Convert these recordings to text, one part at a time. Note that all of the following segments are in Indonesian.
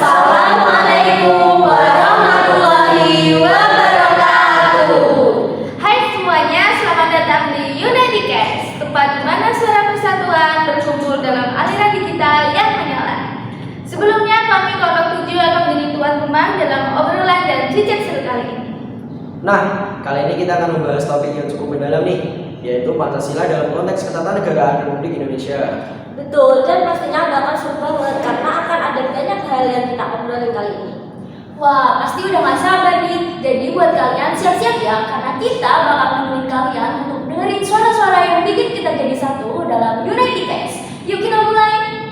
Assalamualaikum warahmatullahi wabarakatuh. Hai semuanya, selamat datang di Unedicast, tempat di mana suara persatuan berkumpul dalam aliran digital yang menyala. Sebelumnya kami kelompok 7 akan menjadi tuan rumah dalam obrolan dan cincin seru kali ini. Nah, kali ini kita akan membahas topik yang cukup mendalam nih, yaitu Pancasila dalam konteks ketatanegaraan Republik Indonesia. Betul, dan pastinya bakal seru banget karena akan ada banyak hal yang kita obrolin kali ini. Wah, pasti udah gak sabar nih. Jadi buat kalian siap-siap ya, karena kita bakal nemenin kalian untuk dengerin suara-suara yang bikin kita jadi satu dalam Unedicast. Yuk kita mulai.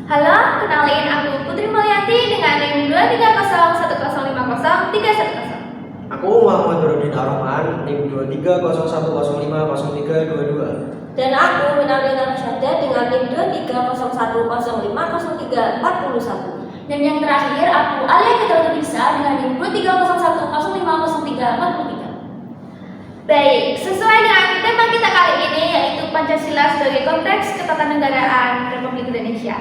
Halo, kenalin aku Putri Mulyati dengan NIM 23010503110. Aku Muhammad Bahrudin Ar-Rahman, NIM 2301050322. Dan aku Minardina Rasyada dengan NIM 2301050341. Dan yang terakhir aku Alia Ketua Bisa dengan NIM 2301050343. Baik, sesuai dengan tema kita kali ini yaitu Pancasila sebagai konteks ketatanegaraan Republik Indonesia.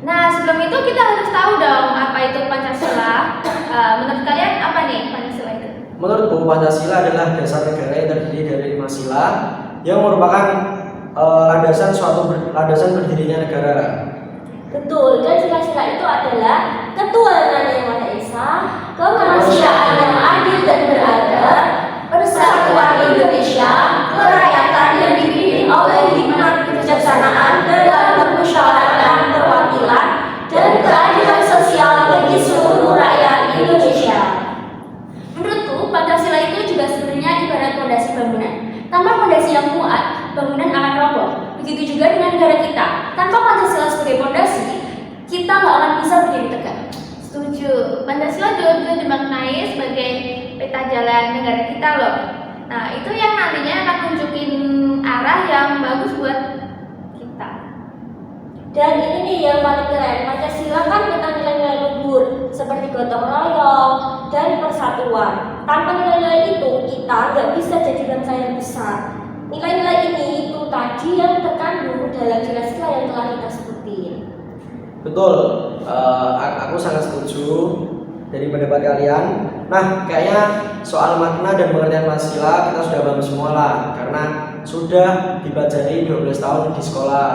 Nah, sebelum itu kita harus tahu dong apa itu Pancasila. Menurut kalian apa nih Pancasila itu? Menurutku, Pancasila adalah dasar negara yang terdiri dari 5 sila yang merupakan landasan berdirinya negara. Betul, dan sila-sila itu adalah ketuhanan yang Maha Esa, kemanusiaan yang adil dan beradab, persatuan Indonesia, kerakyatan yang dipimpin oleh hikmat kebijaksanaan dalam permusyawaratan perwakilan, dan keadilan sosial bagi seluruh rakyat Indonesia. Menurutku, Pancasila itu juga sebenarnya ibarat fondasi bangunan. Tanpa fondasi yang kuat, bangunan akan roboh. Begitu juga dengan negara kita. Tanpa Pancasila sebagai fondasi, kita nggak akan bisa berdiri tegak. Setuju. Pancasila juga bisa dimaknai sebagai peta jalan negara kita loh. Nah, itu yang nantinya akan nunjukin arah yang bagus buat kita. Dan ini nih yang paling keren, Pancasila kan tentang nilai-nilai luhur seperti gotong royong dan persatuan. Tanpa nilai-nilai itu kita nggak bisa jadi bangsa yang besar. Nilai-nilai ini itu tadi yang terkandung dalam sila-sila yang telah kita sebutin. Betul, aku sangat setuju dari pendapat kalian. Nah, kayaknya soal makna dan pengertian Pancasila kita sudah paham semua lah, karena sudah dipelajari 12 tahun di sekolah.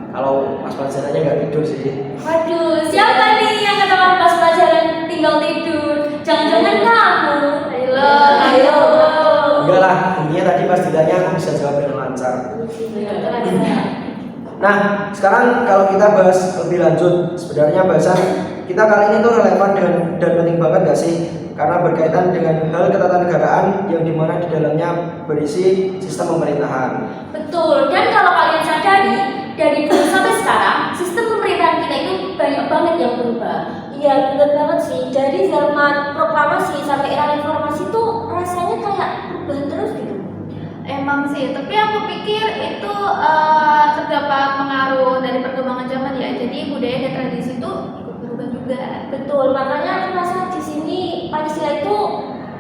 Kalau pas pelajarannya nggak tidur sih. Waduh, siapa nih yang ketahuan pas pelajaran tinggal tidur? Jangan-jangan kamu? Ayo. Enggak lah, intinya tadi pas ditanya aku bisa jawab dengan lancar. Nah, sekarang kalau kita bahas lebih lanjut, sebenarnya bahasan kita kali ini tuh relevan dan penting banget gak sih? Karena berkaitan dengan hal ketatanegaraan yang dimana di dalamnya berisi sistem pemerintahan. Betul, dan kalau kalian sadari, dari dulu sampai sekarang, sistem pemerintahan kita itu banyak banget yang berubah. Iya benar banget sih, dari zaman proklamasi sampai era reformasi tuh rasanya kayak berubah terus gitu. Emang sih, tapi aku pikir itu terdapat pengaruh dari perkembangan zaman ya. Jadi budaya dan tradisi itu ikut berubah juga. Betul, makanya aku rasa di sini Pancasila itu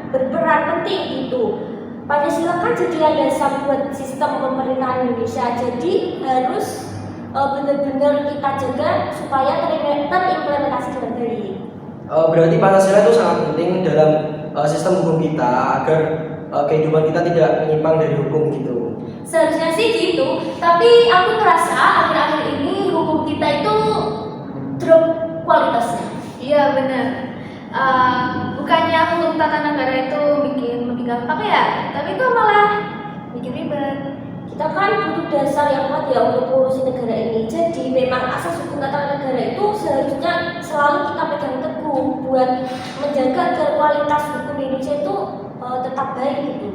berperan penting gitu. Pancasila kan jadi landasan buat sistem pemerintahan Indonesia, jadi harus benar-benar kita jaga supaya terimplementasi dengan baik. Berarti Pancasila itu sangat penting dalam sistem hukum kita agar kehidupan kita tidak menyimpang dari hukum gitu. Seharusnya sih gitu, tapi aku merasa akhir-akhir ini hukum kita itu drop kualitasnya. Iya benar. Bukannya hukum tata negara itu bikin lebih gampang ya, tapi kok malah bikin ribet. Kita kan butuh dasar yang kuat ya untuk ngurusin negara ini. Jadi memang asas hukum tata negara itu seharusnya selalu kita pegang teguh buat menjaga agar kualitas hukum Indonesia itu tetap baik gitu.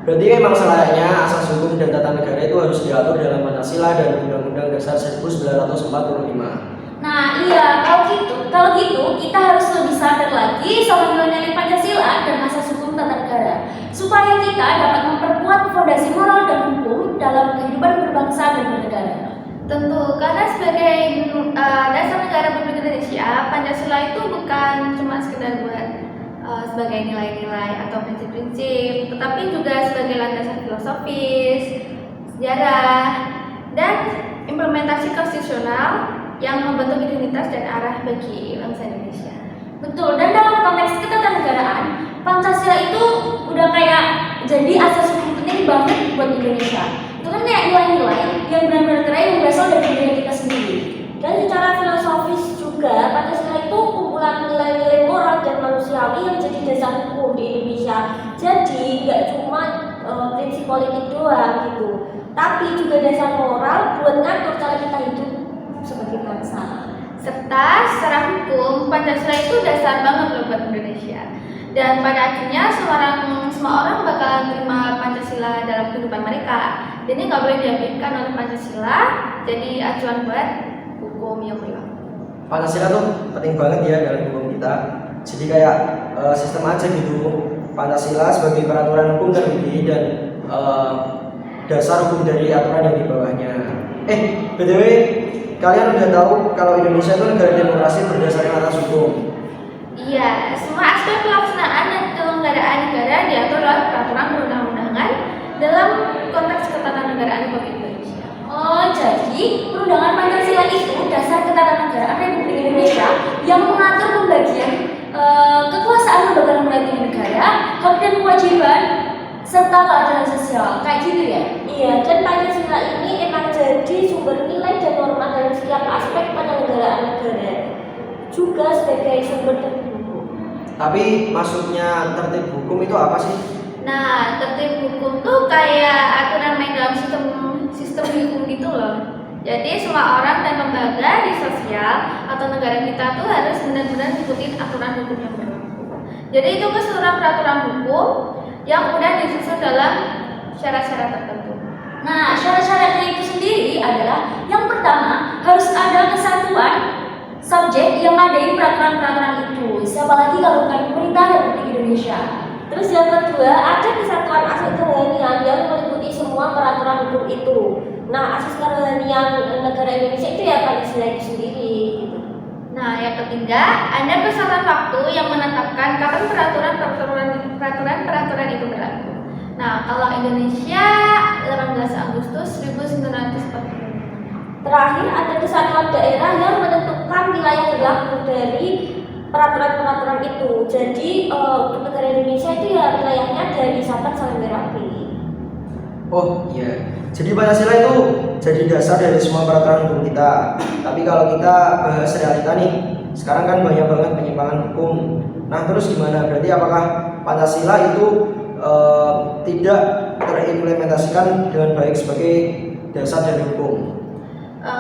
Berarti memang selayaknya asas hukum dan tata negara itu harus diatur dalam Pancasila dan Undang-Undang Dasar 1945. Nah iya, kalau gitu kita harus lebih sadar lagi soal nilai-nilai Pancasila dan asas hukum tata negara, supaya kita dapat memperkuat fondasi moral dan hukum dalam kehidupan berbangsa dan bernegara. Tentu, karena sebagai dasar negara Republik Indonesia, Pancasila itu bukan cuma sekedar buat sebagai nilai-nilai atau prinsip-prinsip, tetapi juga sebagai landasan filosofis, sejarah, dan implementasi konstitusional yang membentuk identitas dan arah bagi bangsa Indonesia. Betul, dan dalam konteks ketatanegaraan, Pancasila itu udah kayak jadi asas hukum penting banget buat Indonesia. Itu kan kayak nilai-nilai yang benar-benar keren yang berasal dari budaya kita sendiri. Dan secara filosofis juga, Pancasila itu kumpulan nilai-nilai moral dan manusiawi yang jadi dasar hukum di Indonesia. Jadi nggak cuma prinsip politik doang gitu, tapi juga dasar moral buat ngatur cara kita hidup sebagai bangsa. Serta secara hukum, Pancasila itu dasar banget loh buat Indonesia. Dan pada akhirnya semua orang bakalan terima Pancasila dalam kehidupan mereka. Jadi nggak boleh diabaikan oleh Pancasila jadi acuan buat hukum yang berlaku. Pancasila tuh penting banget ya dalam hukum kita. Jadi kayak sistem aja gitu. Pancasila sebagai peraturan hukum tertinggi dan dasar hukum dari aturan yang di bawahnya. BTW, kalian udah tahu kalau Indonesia itu negara demokrasi berdasarkan atas hukum. Iya, semua aspek pelaksanaan dan penyelenggaraan negara diatur lewat peraturan perundang-undangan dalam konteks ketatanegaraan Republik Indonesia. Oh, jadi perundangan Pancasila itu dasar ketatanegaraan Republik Indonesia yang mengatur pembagian kekuasaan lembaga-lembaga negara, hak dan kewajiban, serta keadilan sosial. Kayak gitu ya? Iya, dan Pancasila ini emang jadi sumber nilai dan norma dalam setiap aspek penyelenggaraan negara, juga sebagai sumber tertib hukum. Tapi maksudnya tertib hukum itu apa sih? Nah, tertib hukum tuh kayak aturan main dalam sistem hukum gitu loh. Jadi semua orang dan lembaga di sosial atau negara kita tuh harus benar-benar ngikutin aturan hukum yang berlaku. Jadi itu keseluruhan peraturan hukum yang udah disusun dalam syarat-syarat tertentu. Nah, syarat-syaratnya itu sendiri adalah yang pertama harus ada kesatuan subjek yang ngadain peraturan-peraturan itu. Siapa lagi kalau bukan pemerintah Republik Indonesia. Terus yang kedua, ada kesatuan asas kerohanian yang meliputi semua peraturan hukum itu. Nah, asas kerohanian negara Indonesia itu ya Pancasila itu sendiri gitu. Nah, yang ketiga, ada kesatuan waktu yang menetapkan kapan peraturan itu berlaku. Nah, kalau Indonesia 18 Agustus 1945. Terakhir, ada kesatuan daerah yang menentukan wilayah berlaku dari peraturan-peraturan itu. Jadi negara Indonesia itu ya wilayahnya dari Sabang sampai Merauke. Oh iya, jadi Pancasila itu jadi dasar dari semua peraturan hukum kita. Tapi kalau kita bahas realita nih, sekarang kan banyak banget penyimpangan hukum. Nah terus gimana? Berarti apakah Pancasila itu tidak terimplementasikan dengan baik sebagai dasar dari hukum?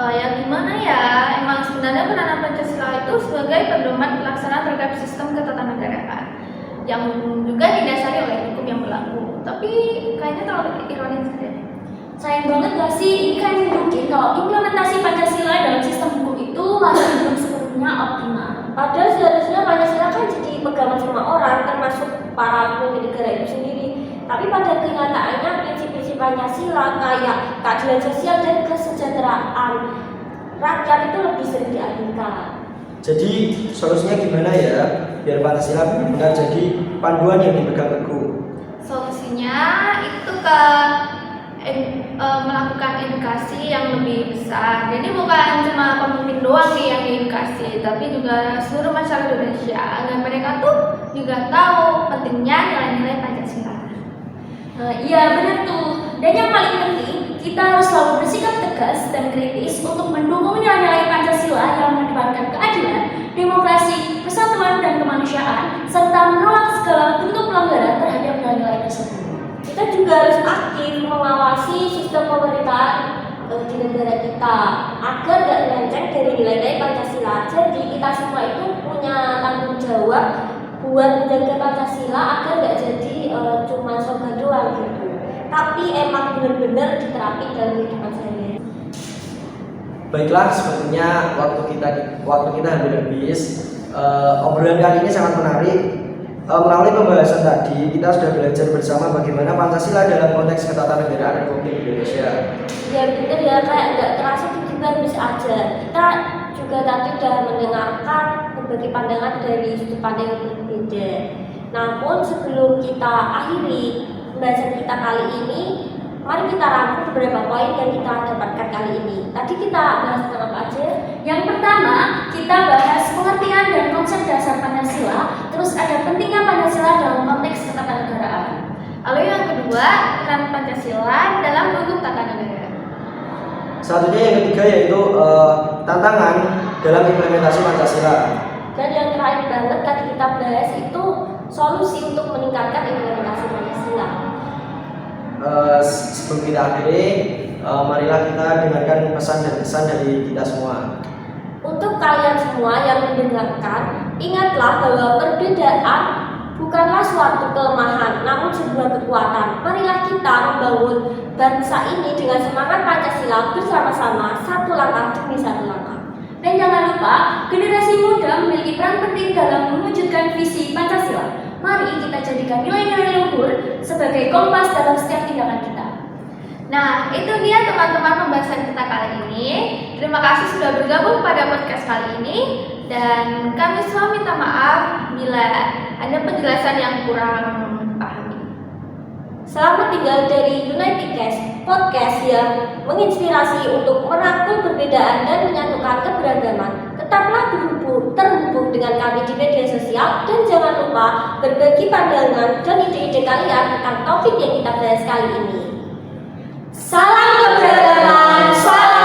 Yang gimana ya? Emang sebenarnya peranan Pancasila itu sebagai pedoman pelaksanaan terhadap sistem ketatanegaraan yang juga didasari oleh hukum yang berlaku. Tapi kayaknya terlalu ironis deh. Sayang banget gak sih? Ini kan mungkin kalau implementasi Pancasila dalam sistem hukum itu masih belum sepenuhnya optimal. Padahal seharusnya Pancasila kan jadi pegangan semua orang, termasuk para pemimpin negara itu sendiri. Tapi pada kenyataannya prinsip-prinsip Pancasila kayak keadilan sosial dan kesejahteraan rakyat itu lebih sering diabaikan. Jadi solusinya gimana ya biar Pancasila benar-benar jadi panduan yang dipegang teguh? Solusinya itu melakukan edukasi yang lebih besar. Jadi bukan cuma pemimpin doang nih yang diedukasi, tapi juga seluruh masyarakat Indonesia agar mereka tuh juga tahu pentingnya nilai-nilai Pancasila. Iya benar tuh. Dan yang paling penting, kita harus selalu bersikap tegas dan kritis untuk mendukung nilai-nilai Pancasila yang mengedepankan keadilan, demokrasi, persatuan dan kemanusiaan, serta menolak segala bentuk pelanggaran terhadap nilai-nilai tersebut. Kita juga harus aktif mengawasi sistem pemerintahan di negara kita agar tidak melenceng dari nilai-nilai Pancasila. Jadi kita semua itu punya tanggung jawab buat menjaga Pancasila agar tidak jadi cuma slogan doang gitu. Tapi emang benar-benar diterapin dalam kehidupan sehari-hari. Baiklah, sepertinya waktu kita hampir habis. Obrolan kali ini sangat menarik. Melalui pembahasan tadi, kita sudah belajar bersama bagaimana Pancasila dalam konteks ketatanegaraan Republik Indonesia. Ya benar ya, kayak nggak terasa tiba-tiba habis aja. Kita juga tadi sudah mendengarkan berbagai pandangan dari sudut pandang yang berbeda. Namun sebelum kita akhiri pembahasan kita kali ini, mari kita rangkum beberapa poin yang kita dapatkan kali ini. Tadi kita bahas tentang apa aja? Yang pertama, kita bahas pengertian dan konsep dasar Pancasila, terus ada pentingnya Pancasila dalam konteks ketatanegaraan. Lalu yang kedua, peran Pancasila dalam hukum tata negara. Selanjutnya yang ketiga yaitu tantangan dalam implementasi Pancasila. Dan yang terakhir banget tadi kita bahas itu solusi untuk meningkatkan implementasi Pancasila. Sebelum kita akhiri, marilah kita dengarkan pesan dan kesan dari kita semua. Untuk kalian semua yang mendengarkan, ingatlah bahwa perbedaan bukanlah suatu kelemahan, namun sebuah kekuatan. Marilah kita membangun bangsa ini dengan semangat Pancasila bersama-sama, satu langkah demi satu langkah. Dan jangan lupa, generasi muda memiliki peran penting dalam mewujudkan visi Pancasila. Mari kita jadikan nilai-nilai luhur sebagai kompas dalam setiap tindakan kita. Nah, itu dia teman-teman pembahasan kita kali ini. Terima kasih sudah bergabung pada podcast kali ini. Dan kami semua minta maaf bila ada penjelasan yang kurang paham. Selamat tinggal dari United Cast, podcast yang menginspirasi untuk merangkul perbedaan dan menyatukan keberagaman. Tetaplah terhubung dengan kami di media sosial dan jangan lupa berbagi pandangan dan ide-ide kalian tentang topik yang kita bahas kali ini. Salam keberagaman, salam